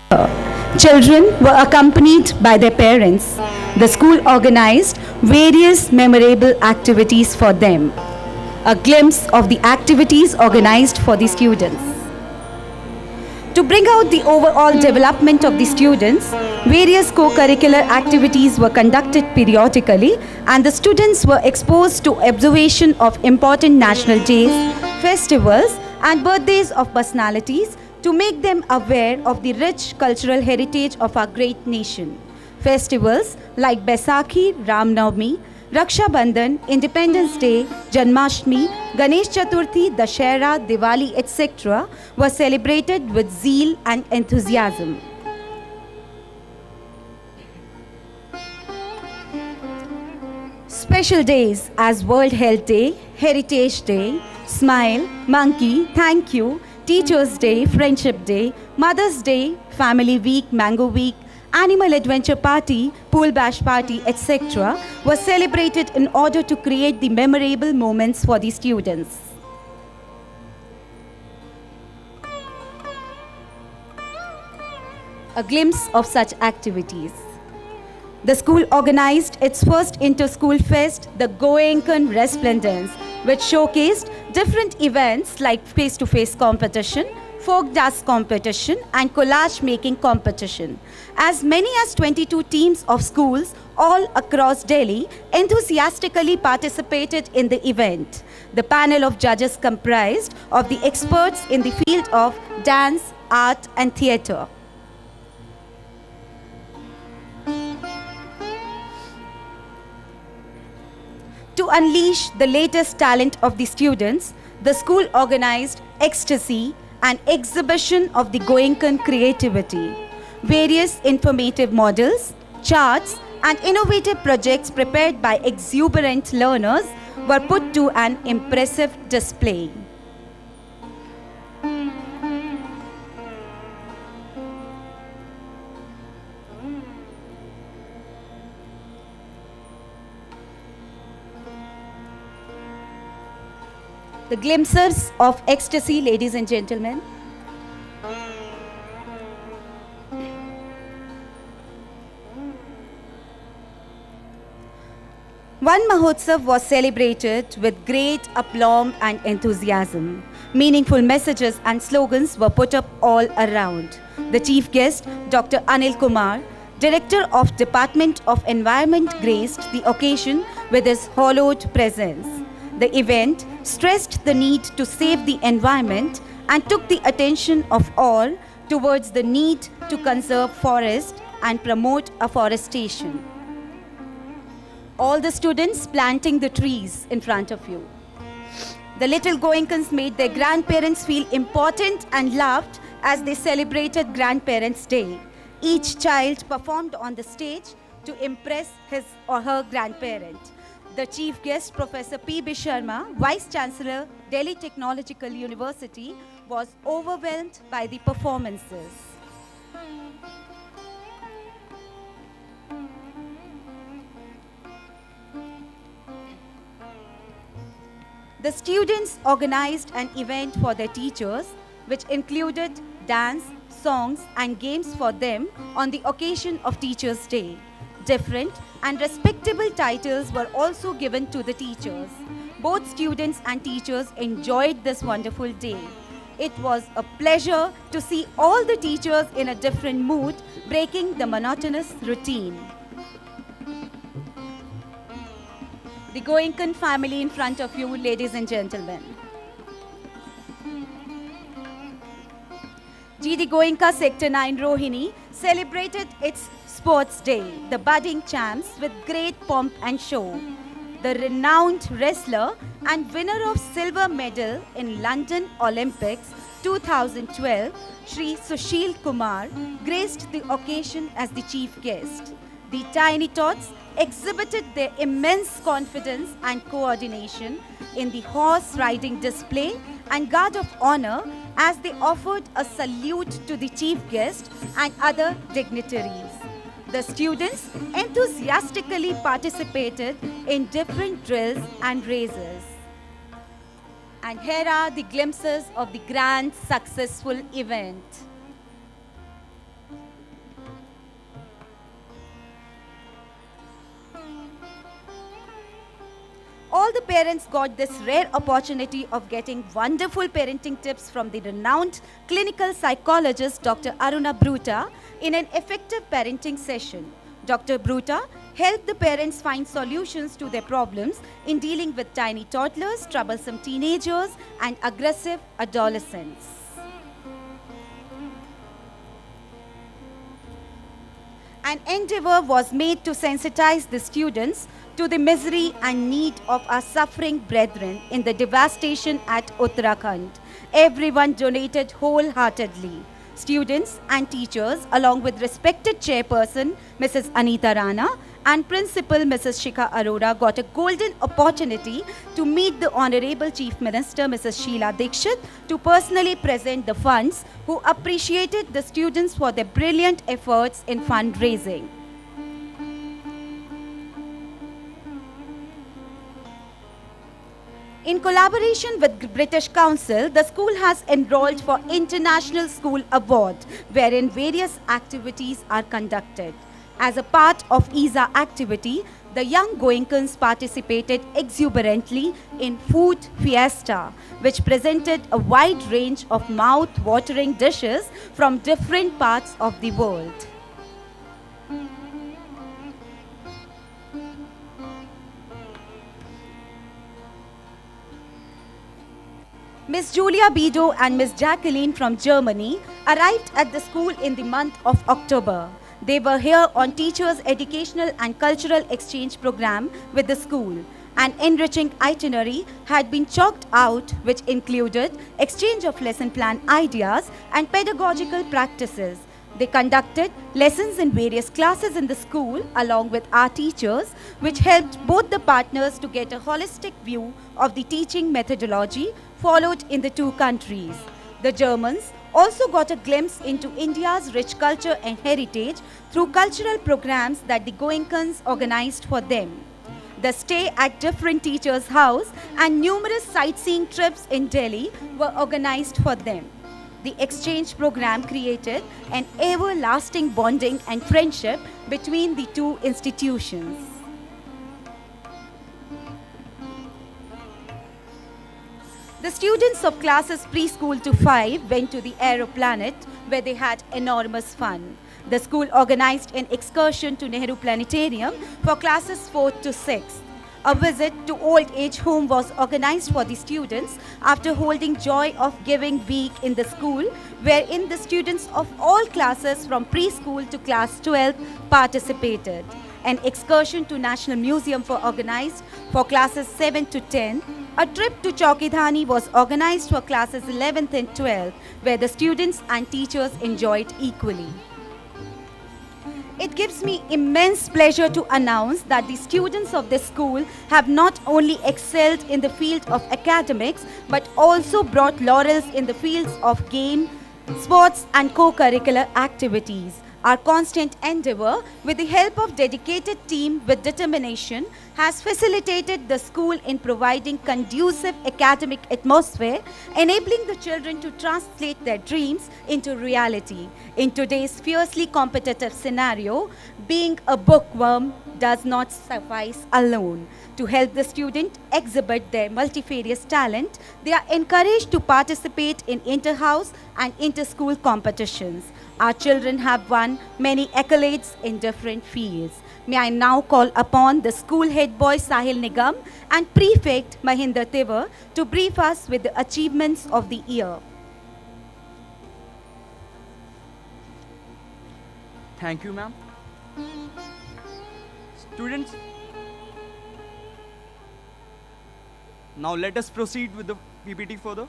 Children were accompanied by their parents. The school organized various memorable activities for them. A glimpse of the activities organized for the students. To bring out the overall development of the students, various co-curricular activities were conducted periodically and the students were exposed to observation of important national days, festivals and birthdays of personalities to make them aware of the rich cultural heritage of our great nation. Festivals like Baisakhi, Ram Navami, Raksha Bandhan, Independence Day, Janmashtami, Ganesh Chaturthi, Dashera, Diwali, etc. were celebrated with zeal and enthusiasm. Special days as World Health Day, Heritage Day, Smile, Monkey, Thank You, Teachers' Day, Friendship Day, Mother's Day, Family Week, Mango Week, Animal Adventure Party, Pool Bash Party, etc. were celebrated in order to create the memorable moments for the students. A glimpse of such activities. The school organized its first inter-school fest, the Goenkan Resplendence, which showcased different events like face-to-face competition, folk dance competition and collage making competition. As many as 22 teams of schools all across Delhi enthusiastically participated in the event. The panel of judges comprised of the experts in the field of dance, art and theatre. To unleash the latest talent of the students, the school organized Ecstasy, an exhibition of the Goenkan creativity. Various informative models, charts, and innovative projects prepared by exuberant learners were put to an impressive display. The glimpses of ecstasy, ladies and gentlemen. One Mahotsav was celebrated with great aplomb and enthusiasm. Meaningful messages and slogans were put up all around. The chief guest, Dr. Anil Kumar, Director of Department of Environment, graced the occasion with his hallowed presence. The event stressed the need to save the environment and took the attention of all towards the need to conserve forest and promote afforestation. All the students planting the trees in front of you. The little Goenkans made their grandparents feel important and loved as they celebrated Grandparents' Day. Each child performed on the stage to impress his or her grandparent. The chief guest, Professor P.B. Sharma, Vice Chancellor, Delhi Technological University, was overwhelmed by the performances. The students organized an event for their teachers, which included dance, songs, and games for them on the occasion of Teachers' Day. Different and respectable titles were also given to the teachers. Both students and teachers enjoyed this wonderful day. It was a pleasure to see all the teachers in a different mood, breaking the monotonous routine. The Goenkan family in front of you, ladies and gentlemen. GD Goenka Sector 9 Rohini celebrated its Sports Day, the budding champs, with great pomp and show. The renowned wrestler and winner of silver medal in London Olympics 2012, Shri Sushil Kumar, graced the occasion as the chief guest. The Tiny Tots exhibited their immense confidence and coordination in the horse riding display and guard of honor as they offered a salute to the chief guest and other dignitaries. The students enthusiastically participated in different drills and races. And here are the glimpses of the grand successful event. parents got this rare opportunity of getting wonderful parenting tips from the renowned clinical psychologist Dr. Aruna Bruta in an effective parenting session. Dr. Bruta helped the parents find solutions to their problems in dealing with tiny toddlers, troublesome teenagers, and aggressive adolescents. An endeavor was made to sensitize the students to the misery and need of our suffering brethren in the devastation at Uttarakhand. Everyone donated wholeheartedly. Students and teachers, along with respected chairperson Mrs. Anita Rana and principal Mrs. Shikha Arora, got a golden opportunity to meet the Honorable Chief Minister Mrs. Sheila Dikshit to personally present the funds, who appreciated the students for their brilliant efforts in fundraising. In collaboration with British Council, the school has enrolled for International School Award, wherein various activities are conducted. As a part of ISA activity, the young Goenkans participated exuberantly in Food Fiesta, which presented a wide range of mouth-watering dishes from different parts of the world. Miss Julia Bido and Miss Jacqueline from Germany arrived at the school in the month of October. They were here on Teachers' Educational and Cultural Exchange Program with the school. An enriching itinerary had been chalked out, which included exchange of lesson plan ideas and pedagogical practices. They conducted lessons in various classes in the school along with our teachers, which helped both the partners to get a holistic view of the teaching methodology followed in the two countries. The Germans also got a glimpse into India's rich culture and heritage through cultural programs that the Goenkans organized for them. The stay at different teachers' house and numerous sightseeing trips in Delhi were organized for them. The exchange program created an everlasting bonding and friendship between the two institutions. The students of classes preschool to 5 went to the Aeroplanet, where they had enormous fun. The school organized an excursion to Nehru Planetarium for classes 4th to 6th. A visit to Old Age Home was organized for the students after holding Joy of Giving Week in the school, wherein the students of all classes from preschool to class 12 participated. An excursion to National Museum was organized for classes 7 to 10. A trip to Chaukidhani was organized for classes 11th and 12th, where the students and teachers enjoyed equally. It gives me immense pleasure to announce that the students of this school have not only excelled in the field of academics, but also brought laurels in the fields of game, sports and co-curricular activities. Our constant endeavor, with the help of dedicated team with determination, has facilitated the school in providing conducive academic atmosphere, enabling the children to translate their dreams into reality. In today's fiercely competitive scenario, being a bookworm does not suffice alone. To help the student exhibit their multifarious talent, they are encouraged to participate in inter-house and inter-school competitions. Our children have won many accolades in different fields. May I now call upon the school head boy Sahil Nigam and prefect Mahinder Tiwar to brief us with the achievements of the year. Thank you, ma'am. Students, now let us proceed with the PPT further.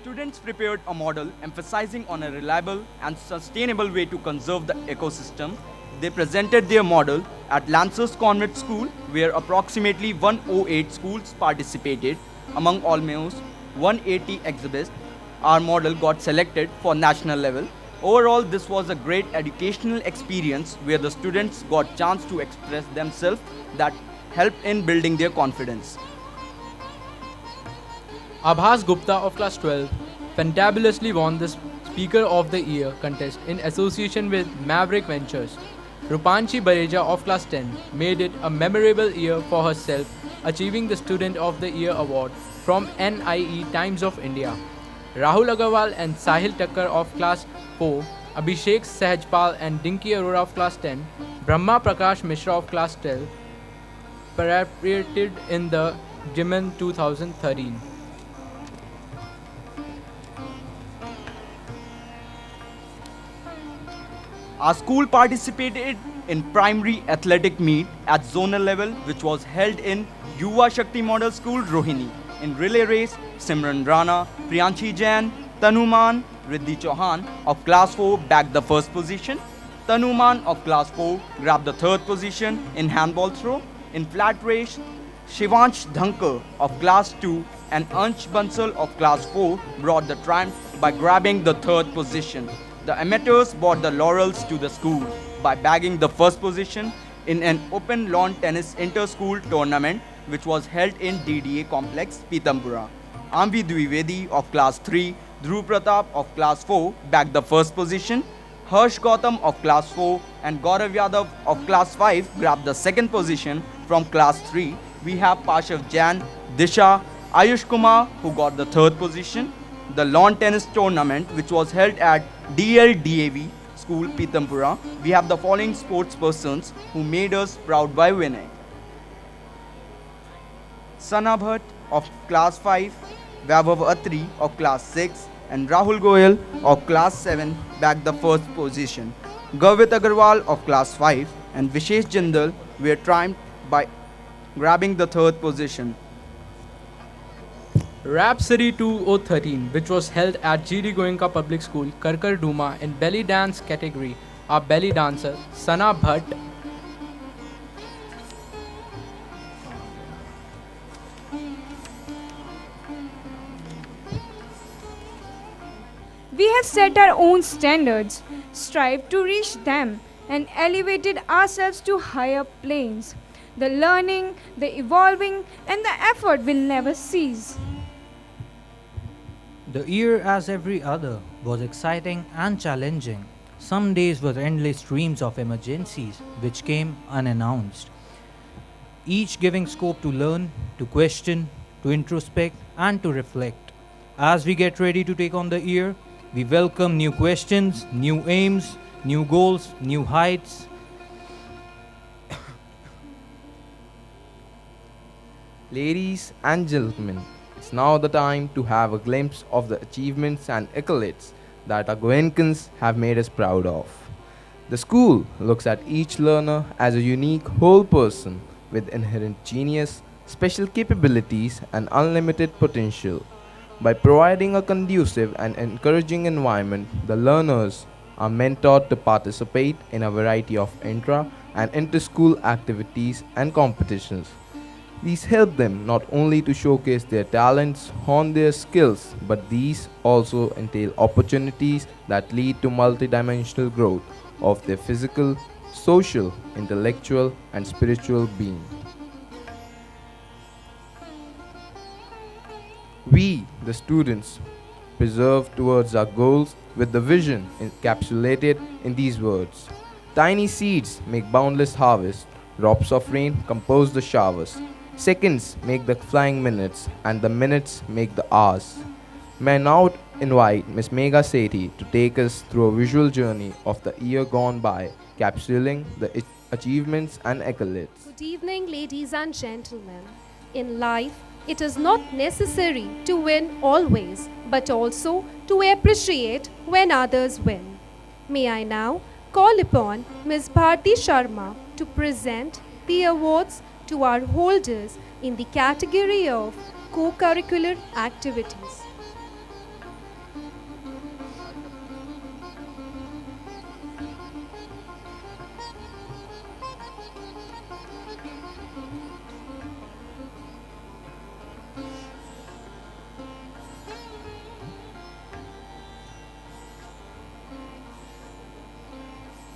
Students prepared a model emphasizing on a reliable and sustainable way to conserve the ecosystem. They presented their model at Lancers Convent School, where approximately 108 schools participated. Among almost 180 exhibits, our model got selected for national level. Overall, this was a great educational experience where the students got chance to express themselves that helped in building their confidence. Abhas Gupta of class 12 fantabulously won the Speaker of the Year contest in association with Maverick Ventures. Rupanchi Bareja of class 10 made it a memorable year for herself, achieving the Student of the Year award from NIE Times of India. Rahul Agarwal and Sahil Takkar of class 4, Abhishek Sehajpal and Dinky Arora of class 10, Brahma Prakash Mishra of class 12 participated in the Jiman 2013. Our school participated in primary athletic meet at zonal level, which was held in Yuva Shakti Model School, Rohini. In relay race, Simran Rana, Priyanshi Jain, Tanuman, Riddhi Chauhan of class 4 bagged the first position. Tanuman of class 4 grabbed the third position in handball throw. In flat race, Shivansh Dhankar of class 2 and Ansh Bansal of class 4 brought the triumph by grabbing the third position. The amateurs brought the laurels to the school by bagging the first position in an open lawn tennis inter-school tournament which was held in DDA complex, Pitampura. Amvi Dwivedi of class 3, Dhruv Pratap of class 4 bagged the first position. Harsh Gautam of class 4 and Gaurav Yadav of class 5 grabbed the second position. From class 3, we have Pashav Jain, Disha, Ayush Kumar who got the third position. The lawn tennis tournament which was held at DLDAV School Pitampura, we have the following sports persons who made us proud by winning. Sana Bhatt of class 5, Vaibhav Atri of class 6 and Rahul Goyal of class 7 bagged the first position. Gavit Agarwal of class 5 and Vishesh Jindal were triumphed by grabbing the third position. Rhapsody 2013, which was held at GD Goenka Public School, Karkar Duma in belly dance category, our belly dancer Sana Bhatt We have set our own standards, strived to reach them, and elevated ourselves to higher planes. The learning, the evolving, and the effort will never cease. The year, as every other, was exciting and challenging. Some days were endless streams of emergencies which came unannounced, each giving scope to learn, to question, to introspect, and to reflect. As we get ready to take on the year, we welcome new questions, new aims, new goals, new heights. Ladies and gentlemen, it's now the time to have a glimpse of the achievements and accolades that our Goenkans have made us proud of. The school looks at each learner as a unique whole person with inherent genius, special capabilities, and unlimited potential. By providing a conducive and encouraging environment, the learners are mentored to participate in a variety of intra and inter-school activities and competitions. These help them not only to showcase their talents, hone their skills, but these also entail opportunities that lead to multidimensional growth of their physical, social, intellectual, and spiritual being. We, the students, persevere towards our goals with the vision encapsulated in these words. Tiny seeds make boundless harvest, drops of rain compose the showers. Seconds make the flying minutes, and the minutes make the hours. May I now invite Ms. Megha Sethi to take us through a visual journey of the year gone by, capsuling the achievements and accolades. Good evening, ladies and gentlemen. In life, it is not necessary to win always, but also to appreciate when others win. May I now call upon Ms. Bharti Sharma to present the awards to our holders in the category of co-curricular activities.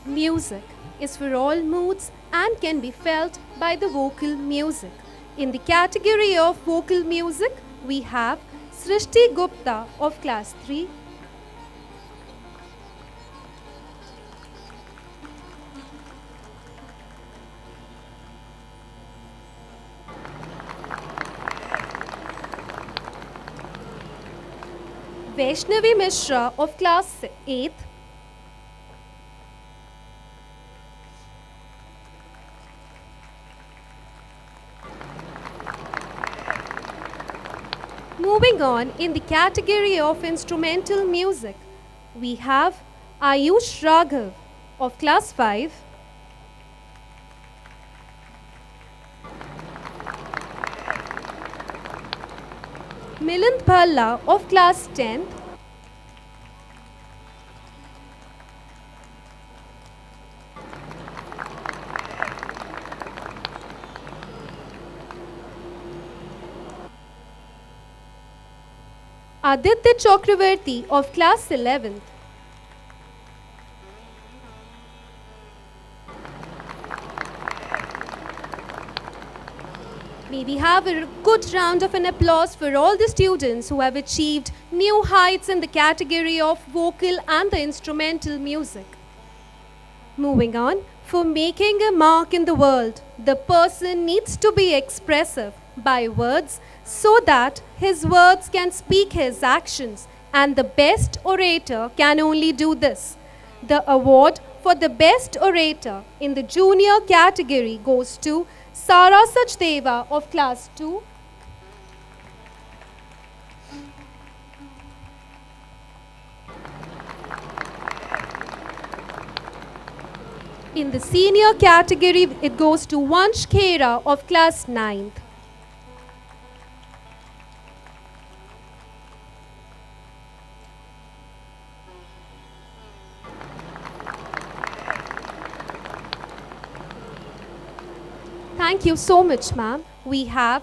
Music is for all moods and can be felt by the vocal music. In the category of vocal music, we have Srishti Gupta of class 3, Vaishnavi Mishra of class 8th, moving on in the category of instrumental music, we have Ayush Raghav of class 5, Milind Bhalla of class 10th, Aditya Chakravarti of class 11th, may we have a good round of an applause for all the students who have achieved new heights in the category of vocal and the instrumental music. Moving on, for making a mark in the world, the person needs to be expressive by words so that his words can speak his actions, and the best orator can only do this. The award for the best orator in the junior category goes to Sara Sachdeva of class 2, in the senior category it goes to Vansh Khera of class 9th. Thank you so much, ma'am. We have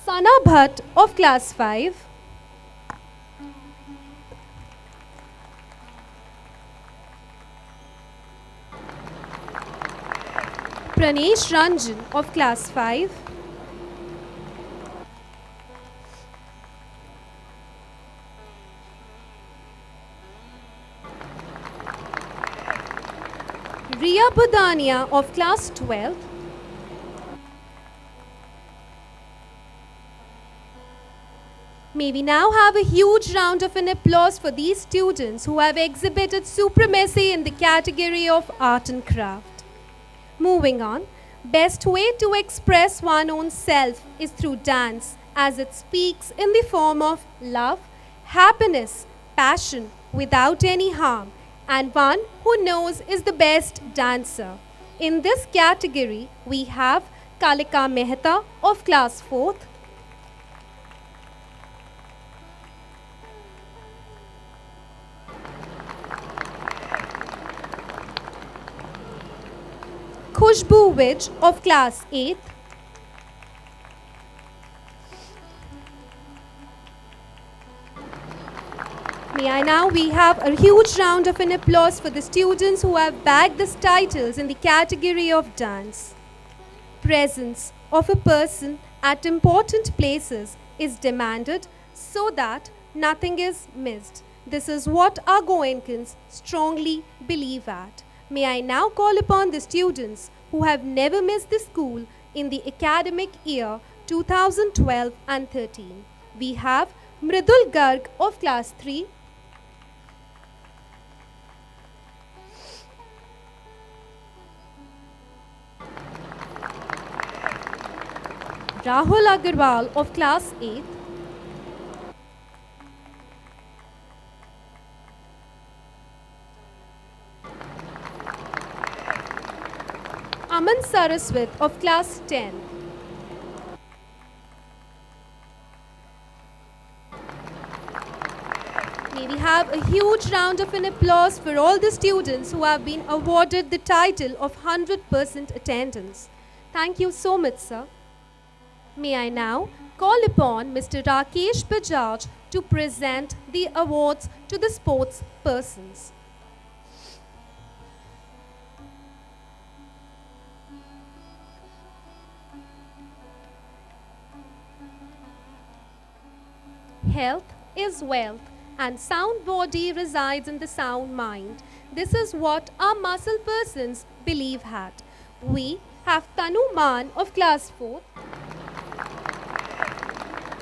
Sana Bhatt of class 5, Pranesh Ranjan of class 5, Riya Budania of class 12, may we now have a huge round of an applause for these students who have exhibited supremacy in the category of art and craft. Moving on, best way to express one's own self is through dance, as it speaks in the form of love, happiness, passion, without any harm, and one who knows is the best dancer. In this category, we have Kalika Mehta of class 4th, Khushbu Vij of class 8th, may I now we have a huge round of an applause for the students who have bagged these titles in the category of dance. Presence of a person at important places is demanded so that nothing is missed. This is what our Goenkans strongly believe at. May I now call upon the students who have never missed the school in the academic year 2012 and 13. We have Mridul Garg of class 3, Rahul Agarwal of class 8, Aman Saraswat of class 10, may we have a huge round of an applause for all the students who have been awarded the title of 100% attendance. Thank you so much, sir. May I now call upon Mr. Rakesh Bajaj to present the awards to the sports persons. Health is wealth, and sound body resides in the sound mind. This is what our muscle persons believe at. We have Tanu Man of class 4,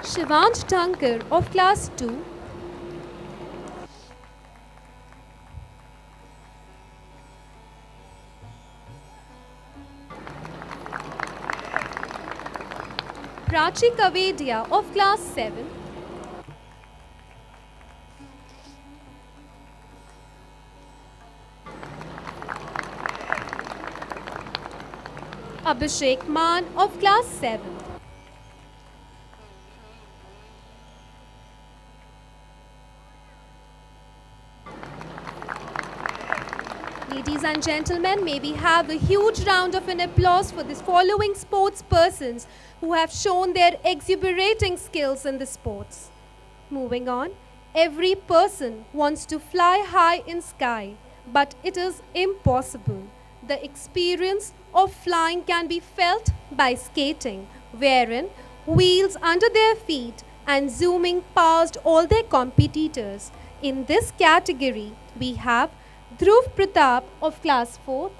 Shivansh Thankar of class 2, Prachi Kavedia of class 7, Abhishek Man of class 7, Ladies and gentlemen, may we have a huge round of an applause for the following sports persons who have shown their exuberating skills in the sports. Moving on, every person wants to fly high in sky, but it is impossible. The experience of flying can be felt by skating, wherein wheels under their feet and zooming past all their competitors. In this category, we have Dhruv Pratap of class 4th,